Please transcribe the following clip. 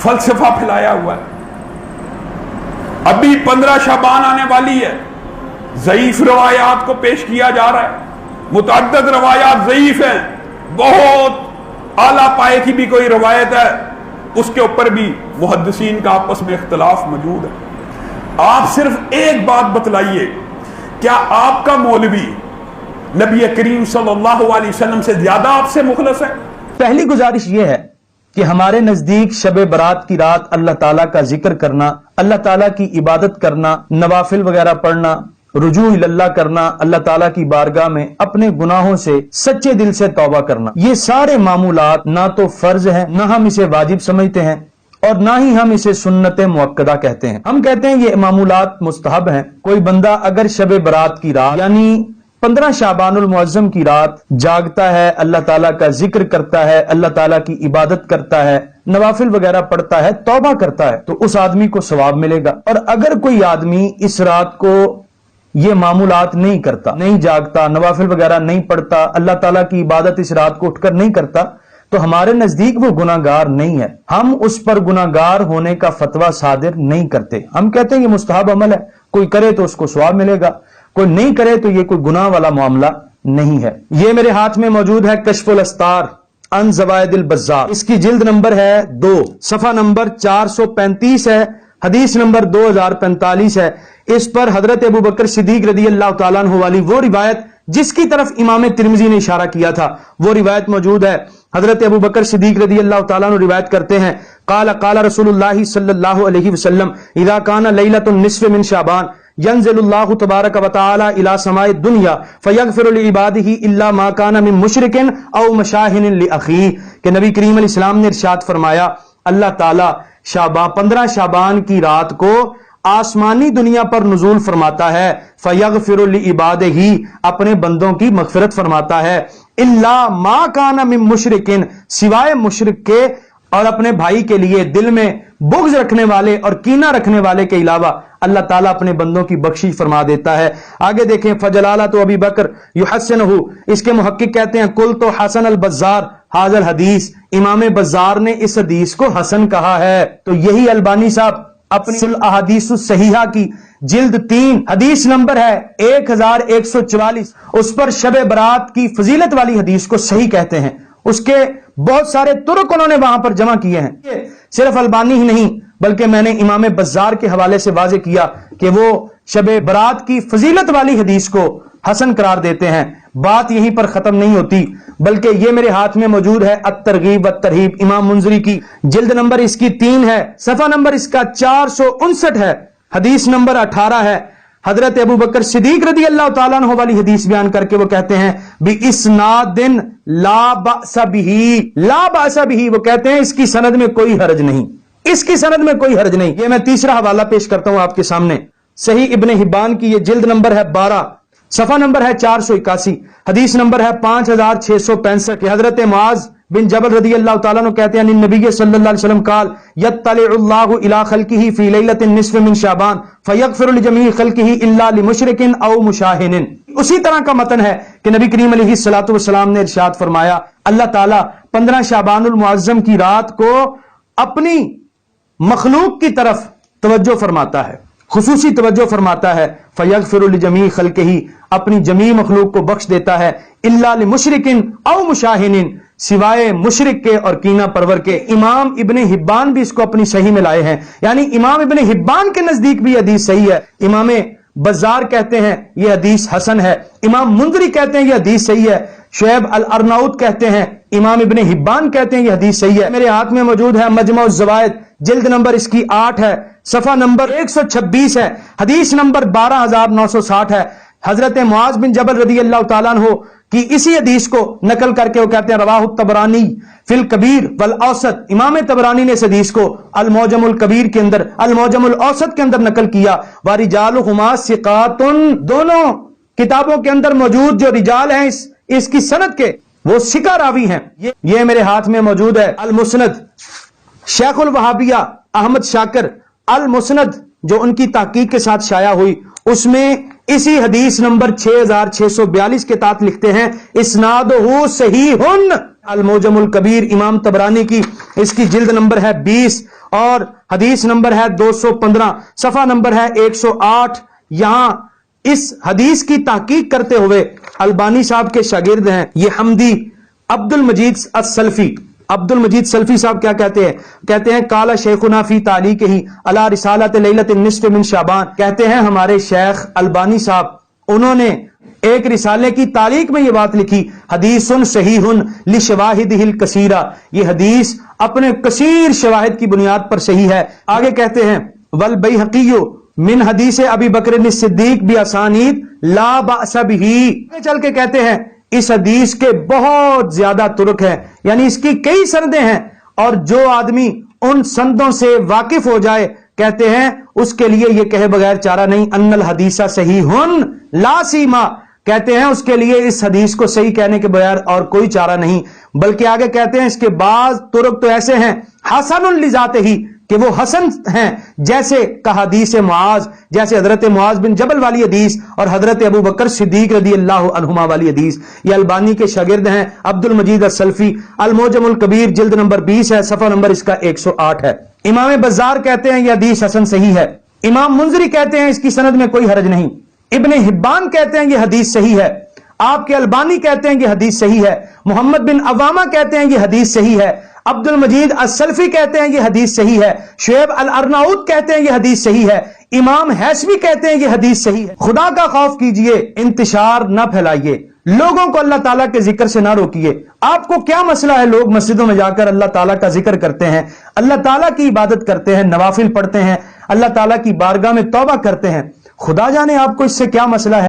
फलसफा फैलाया हुआ है। अभी 15 शाबान आने वाली है, ज़ईफ रवायात को पेश किया जा रहा है, मुतअद्दिद रवायात ज़ईफ हैं, बहुत आला पाए की भी कोई रवायत है उसके ऊपर भी मुहद्दिसीन का आपस में इख्तिलाफ मौजूद है। आप सिर्फ एक बात बतलाइए, क्या आपका मौलवी नबी करीम सल्लल्लाहु अलैहि वसल्लम से ज्यादा आपसे मुखलस है? पहली गुजारिश ये है कि हमारे नजदीक शब बरात की रात अल्लाह ताला का जिक्र करना, अल्लाह ताला की इबादत करना, नवाफिल वगैरह पढ़ना, रुजू इल्लाह करना, अल्लाह ताला की बारगाह में अपने गुनाहों से सच्चे दिल से तौबा करना, ये सारे मामूलात ना तो फर्ज है, ना हम इसे वाजिब समझते हैं और ना ही हम इसे सुन्नत मुअक्कदा कहते हैं। हम कहते हैं ये मामूलात मुस्तहब हैं। कोई बंदा अगर शब बरात की रात यानी 15 शाबानुल मुअज्जम की रात जागता है, अल्लाह ताला का जिक्र करता है, अल्लाह ताला की इबादत करता है, नवाफिल वगैरह पढ़ता है, तौबा करता है, तो उस आदमी को सवाब मिलेगा। और अगर कोई आदमी इस रात को ये मामूलात नहीं करता, नहीं जागता, नवाफिल वगैरह नहीं पढ़ता, अल्लाह ताला की इबादत इस रात को उठकर नहीं करता, तो हमारे नजदीक वो गुनाहगार नहीं है। हम उस पर गुनाहगार होने का फतवा सादिर नहीं करते। हम कहते हैं ये मुस्तहब अमल है, कोई करे तो उसको सवाब मिलेगा, कोई नहीं करे तो ये कोई गुनाह वाला मामला नहीं है। ये मेरे हाथ में मौजूद है कश्फुल अस्तार अन ज़वाइदिल बज़्ज़ार, इसकी जिल्द नंबर है 2, सफा नंबर 435 है, हदीस नंबर 2045 है। इस पर हजरत अबू बकर सिद्दीक रज़ी अल्लाह तआला अन्हु वाली वो रिवायत जिसकी तरफ इमाम तिरमिज़ी ने इशारा किया था, वो रिवायत मौजूद है। हजरत अबू बकर सिद्दीक रज़ी अल्लाह तआला अन्हु रिवायत करते हैं, काला काला रसूलुल्लाह सल्लल्लाहु अलैहि वसल्लम इज़ा काना लैलतुन निस्फ़ मिन शाबान यंज़िलुल्लाहु तबारक व तआला इला समाए दुनिया फयगफिरु लिइबादिही इल्ला मा काना मिन मुशरिकिन औ मशाहिन लिअखी, कि नबी करीम अलैहिस्सलाम ने इरशाद फरमाया अल्लाह ताला 15 शाबान की रात को आसमानी दुनिया पर नुज़ूल फरमाता है, फयगफिरु लिइबादिही अपने बंदों की मगफिरत फरमाता है, इल्ला मा काना मिन मुशरिकिन सिवाय मुशरिक के और अपने भाई के लिए दिल में बुग़्ज़ रखने वाले और कीना रखने वाले के अलावा अल्लाह ताला अपने बंदों की बख्शिश फरमा देता है। आगे देखें, फजलाला तो अबी बकर युहस्सिनुहु, इसके मुहक्किक कहते हैं कुल तो हसन अल बज़्ज़ार हाज़ल हदीस, इमाम बज़्ज़ार ने इस हदीस को हसन कहा है। तो यही अलबानी साहब अपनी अहादीस सहीहा की जिल्द 3 हदीस नंबर है 1144, उस पर शब बरात की फजीलत वाली हदीस को सही कहते हैं। उसके बहुत सारे तुरुक उन्होंने वहां पर जमा किए हैं। सिर्फ अलबानी ही नहीं बल्कि मैंने इमाम बज़्ज़ार के हवाले से वाज़े किया कि वो शब बरात की फजीलत वाली हदीस को हसन करार देते हैं। बात यहीं पर खत्म नहीं होती, बल्कि ये मेरे हाथ में मौजूद है अत-तरगीब व-तरहीब, इमाम मुंज़री की जिल्द नंबर इसकी 3 है, सफा नंबर इसका 459 है, हदीस नंबर 18 है। हजरत अबू बकर सिद्दीक रज़ी अल्लाह तआला अन्हु वाली हदीस बयान करके वो कहते हैं बि इस्नादिन ला बअस बिही, ला बअस बिही, वो कहते हैं इसकी सनद में कोई हर्ज नहीं, इसकी सनद में कोई हर्ज नहीं। ये मैं तीसरा हवाला पेश करता हूं आपके सामने, सही इब्ने हिब्बान की ये जिल्द नंबर है 12, सफा नंबर है 481, हदीस नंबर है 5665 के हजरत मुआज बिन जबल रज़ी अल्लाह तआला अन्हु कहते हैं नबी सल्लल्लाहु अलैहि वसल्लम काल यत्तलिउल्लाहु इला खल्किही फी लैलतिन निस्फ़ मिन शाबान फयगफिरु लिजमीइ खल्किही इल्ला लिमुशरिकिन औ मुशाहिनिन। उसी तरह का मतन है कि नबी करीम अलैहि सल्लतु वस्सलाम ने इरशाद फरमाया अल्लाह ताला 15 शाबानुल मुअज्जम की रात को अपनी मखलूक की तरफ तवज्जो फरमाता है, खुसूसी तवज्जो फरमाता है, फयगफिरु लिजमीइ खल्किही अपनी जमी मखलूक को बख्श देता है, इल्ला लिमुशरिकिन औ मुशाहिनिन सिवाय मुशरिक के और कीना परवर के। इमाम इब्ने हिब्बान भी इसको अपनी सही में लाए हैं, यानी इमाम इब्ने हिब्बान के नजदीक भी हदीस सही है। इमाम बज़्ज़ार कहते हैं यह हदीस हसन है, इमाम मुंज़री कहते हैं यह हदीस सही है, शुएब अल अर्नाउत कहते हैं, इमाम इब्ने हिब्बान कहते हैं यह हदीस सही है। मेरे हाथ में मौजूद है मजमू ज़वाइद, जिल्द नंबर इसकी 8 है, सफा नंबर 126 है, हदीस नंबर 12960 है। हजरत मुआज बिन जबल रज़ी अल्लाह तआला अन्हु की इसी हदीस को नकल करके वो कहते हैं रवाहु तबरानी फिल कबीर वल औसत, इमाम तबरानी ने इस हदीस को अल मौजमुल कबीर के अंदर, अल मौजमुल औसत के अंदर नकल किया। व रिजालुहुमा सिकातुन, दोनों किताबों के अंदर मौजूद जो रिजाल हैं इसकी सनद के वो सिका रावी हैं। ये मेरे हाथ में मौजूद है अल मुस्नद, शेखुल वहाबिया अहमद शाकिर अल मुस्नद जो उनकी तहकीक के साथ शाया हुई, उसमें इसी हदीस नंबर 6642 के तहत लिखते हैं इस्नादुहु सहीहुन। अल मौजमुल कबीर इमाम तबरानी की इसकी जिल्द नंबर है 20 اور حدیث نمبر ہے 215، صفحہ نمبر ہے 108۔ یہاں اس حدیث کی تحقیق کرتے ہوئے البانی صاحب کے شاگرد ہیں یہ حمدی عبد المجید السلفی، عبد المجید سلفی صاحب کیا کہتے ہیں قال شیخنا فی تعلیقہ علی رسالۃ لیلۃ النصف من شعبان، کہتے ہیں ہمارے شیخ البانی صاحب انہوں نے ایک رسالے کی تعلیق میں یہ بات لکھی، حدیث صحیح لشواہدہ الکثیرہ، یہ حدیث اپنے کثیر شواہد کی بنیاد پر صحیح ہے۔ آگے کہتے ہیں والبیہقی من حدیث ابی بکر الصدیق باسانید لا بأس بہ، چل کے کہتے ہیں اس حدیث کے بہت زیادہ طرق ہیں، یعنی اس کی کئی سندیں ہیں، اور جو آدمی ان سندوں سے واقف ہو جائے کہتے ہیں اس کے لیے یہ کہے بغیر چارہ نہیں، ان الحدیث صحیح لا سیما، کہتے ہیں اس کے لیے اس حدیث کو صحیح کہنے کے بغیر اور کوئی چارہ نہیں، بلکہ آگے کہتے ہیں اس کے بعض طرق تو ایسے ہیں حسن لذاتہ ہی کہ وہ حسن ہیں، جیسے کہ حدیث معاذ، جیسے حضرت معاذ بن جبل والی حدیث اور حضرت ابو بکر صدیق رضی اللہ عنہما والی حدیث۔ یہ البانی کے شاگرد ہیں عبد المجید السلفی، المعجم الکبیر جلد نمبر 20 ہے، صفحہ نمبر اس کا 108 ہے۔ امام بزار کہتے ہیں یہ حدیث حسن صحیح ہے، امام منذری کہتے ہیں اس کی سند میں کوئی حرج نہیں، ابن حبان کہتے ہیں یہ حدیث صحیح ہے، آپ کے البانی کہتے ہیں یہ حدیث صحیح ہے، محمد بن عوامہ کہتے ہیں یہ حدیث صحیح ہے، عبد المجید السلفی کہتے ہیں یہ حدیث صحیح ہے، شعیب الارناؤت کہتے ہیں یہ حدیث صحیح ہے، امام حیثمی کہتے ہیں یہ حدیث صحیح ہے۔ خدا کا خوف کیجئے، انتشار نہ پھیلائیے، لوگوں کو اللہ تعالیٰ کے ذکر سے نہ روکیے۔ آپ کو کیا مسئلہ ہے؟ لوگ مسجدوں میں جا کر اللہ تعالیٰ کا ذکر کرتے ہیں، اللہ تعالیٰ کی عبادت کرتے ہیں، نوافل پڑھتے ہیں، اللہ تعالیٰ کی بارگاہ میں توبہ کرتے ہیں، خدا جانے آپ کو اس سے کیا مسئلہ ہے۔